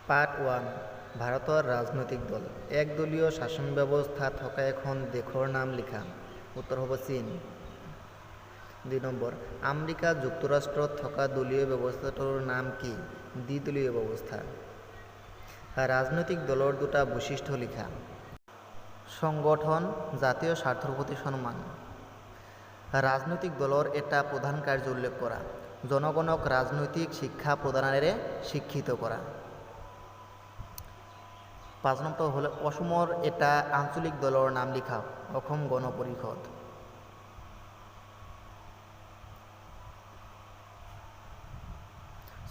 Part 1 ভাৰতৰ ৰাজনৈতিক দল একদলীয় শাসন ব্যৱস্থা থকা এখন দেশৰ নাম লিখা উত্তৰ হ'ব চীন 2 নম্বৰ আমেৰিকা যুক্তৰাষ্ট্ৰত থকা দলীয় ব্যৱস্থাটোৰ নাম কি দ্বিদলীয় ব্যৱস্থা ৰাজনৈতিক দলৰ দুটা বৈশিষ্ট্য লিখা সংগঠন জাতীয় স্বাৰ্থৰ প্ৰতি সন্মান ৰাজনৈতিক দলৰ এটা প্ৰধান কাৰ্য উল্লেখ কৰা জনগণক ৰাজনৈতিক শিক্ষা প্ৰদানেৰে শিক্ষিত কৰা 5 নম্বৰ হল অসমৰ এটা আঞ্চলিক দলৰ নাম লিখা অসম গণ পৰিষদ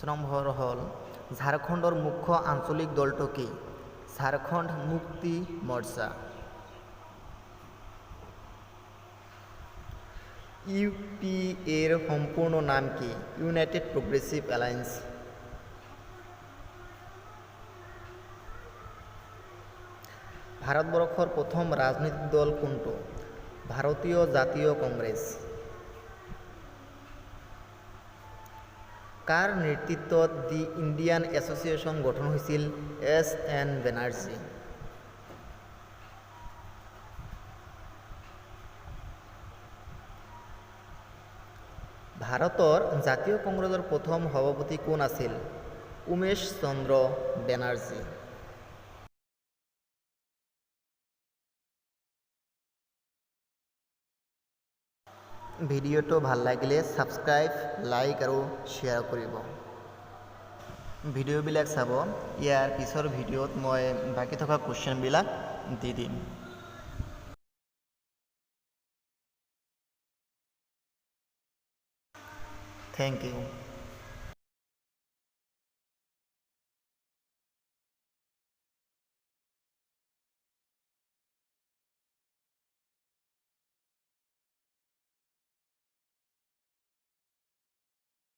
6 নম্বৰ হল ঝাৰখণ্ডৰ মুখ্য আঞ্চলিক দলটো কি ঝাৰখণ্ড মুক্তি মৰ্চা ইউপিএৰ সম্পূৰ্ণ নাম কি ইউনাইটেড প্ৰগ্ৰেছিভ এলায়েন্স ভাৰতবৰ্ষৰ প্ৰথম ৰাজনৈতিক দল কোনটো ভাৰতীয় জাতীয় কংগ্ৰেছ কাৰ নেতৃত্বত দি ইণ্ডিয়ান এছ'চিয়েশ্যন গঠন হৈছিল এছ.এন. বেনাৰ্জী ভাৰতৰ জাতীয় কংগ্ৰেছৰ প্ৰথম সভাপতি কোন আছিল উমেশ চন্দ্ৰ বেনাৰ্জী ভিডিঅ'টো ভাল লাগিলে ছাবস্ক্ৰাইব লাইক আৰু শ্বেয়াৰ কৰিব ভিডিঅ'বিলাক চাব ইয়াৰ পিছৰ ভিডিঅ'ত মই বাকী থকা কুৱেশ্যনবিলাক দি দিম থেংক ইউ